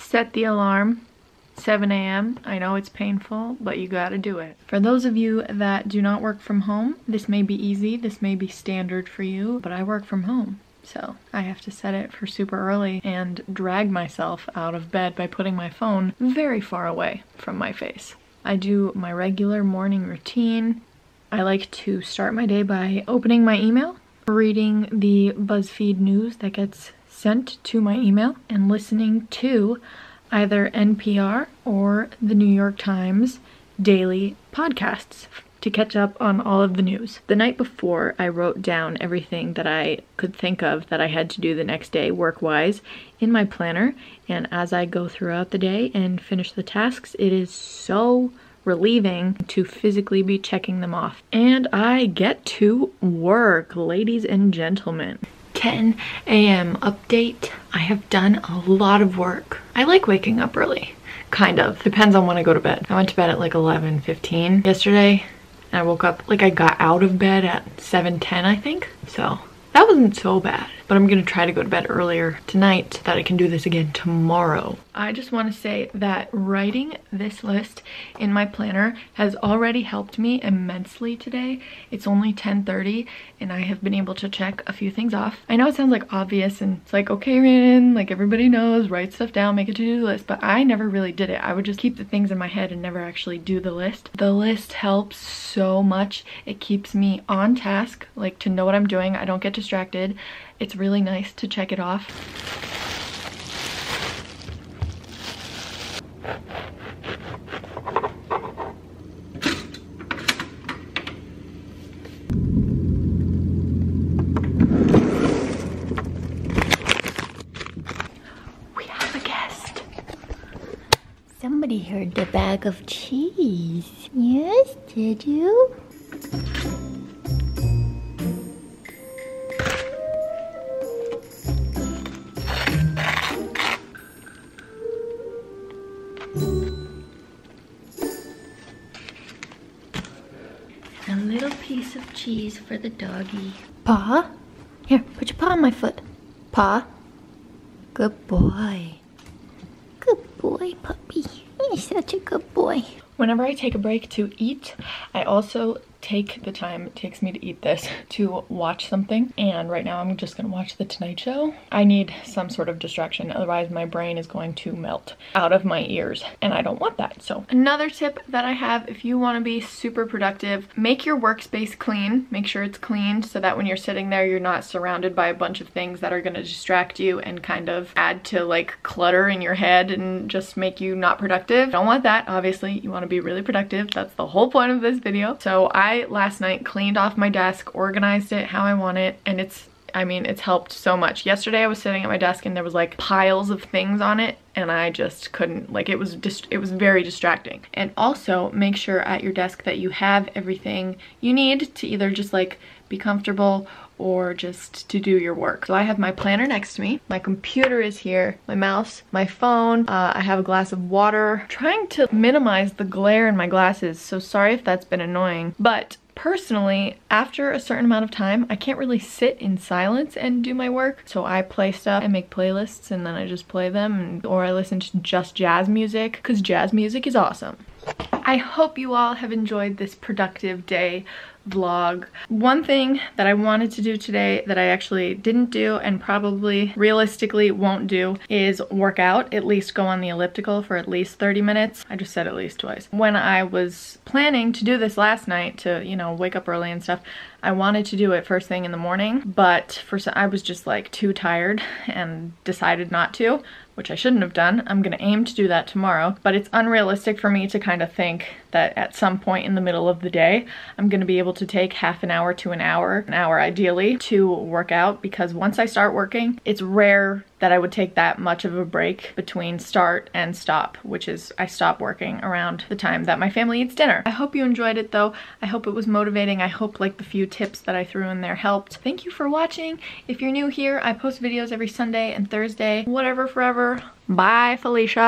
set the alarm. 7 a.m. I know it's painful, but you gotta do it. For those of you that do not work from home, this may be easy, this may be standard for you, but I work from home. So I have to set it for super early and drag myself out of bed by putting my phone very far away from my face. I do my regular morning routine. I like to start my day by opening my email, reading the BuzzFeed news that gets sent to my email, and listening to either NPR or the New York Times daily podcasts to catch up on all of the news. The night before, I wrote down everything that I could think of that I had to do the next day work-wise in my planner, and as I go throughout the day and finish the tasks, it is so relieving to physically be checking them off. And I get to work, ladies and gentlemen. 10 a.m. update. I have done a lot of work. I like waking up early. Kind of. Depends on when I go to bed. I went to bed at like 11:15 yesterday, and I woke up, like I got out of bed at 7:10, I think. So that wasn't so bad. But I'm gonna try to go to bed earlier tonight so that I can do this again tomorrow. I just want to say that writing this list in my planner has already helped me immensely today. It's only 10:30 and I have been able to check a few things off. I know it sounds like obvious and it's like, okay, Rhianon, like everybody knows, write stuff down, make a to-do list, but I never really did it. I would just keep the things in my head and never actually do the list. The list helps so much. It keeps me on task, like to know what I'm doing. I don't get distracted. It's really nice to check it off. We have a guest. Somebody heard the bag of cheese. Yes, did you? A little piece of cheese for the doggy. Paw? Here, put your paw on my foot. Paw? Good boy. Good boy, puppy. You're such a good boy. Whenever I take a break to eat, I also take the time it takes me to eat this to watch something. And right now I'm just gonna watch The Tonight Show. I need some sort of distraction, otherwise my brain is going to melt out of my ears and I don't want that. So another tip that I have, if you want to be super productive, make your workspace clean. Make sure it's cleaned so that when you're sitting there, you're not surrounded by a bunch of things that are going to distract you and kind of add to like clutter in your head and just make you not productive. Don't want that. Obviously, you want to be really productive. That's the whole point of this video. So I last night cleaned off my desk, organized it how I want it, and it's helped so much. Yesterday I was sitting at my desk and there was like piles of things on it and I just couldn't, like, it was very distracting. And also make sure at your desk that you have everything you need to either just like be comfortable or just to do your work. So I have my planner next to me, my computer is here, my mouse, my phone, I have a glass of water. I'm trying to minimize the glare in my glasses, so sorry if that's been annoying. But personally, after a certain amount of time, I can't really sit in silence and do my work. So I play stuff, I make playlists and then I just play them, or I listen to just jazz music, because jazz music is awesome. I hope you all have enjoyed this productive day vlog. One thing that I wanted to do today that I actually didn't do and probably realistically won't do is work out, at least go on the elliptical for at least 30 minutes. I just said at least twice. When I was planning to do this last night to, you know, wake up early and stuff, I wanted to do it first thing in the morning, but I was just like too tired and decided not to, which I shouldn't have done. I'm gonna aim to do that tomorrow, but it's unrealistic for me to kind of think that at some point in the middle of the day, I'm gonna be able to take half an hour to an hour ideally, to work out, because once I start working, it's rare that I would take that much of a break between start and stop, which is I stop working around the time that my family eats dinner. I hope you enjoyed it though. I hope it was motivating. I hope like the few tips that I threw in there helped. Thank you for watching. If you're new here, I post videos every Sunday and Thursday. Whatever forever. Bye, Felicia.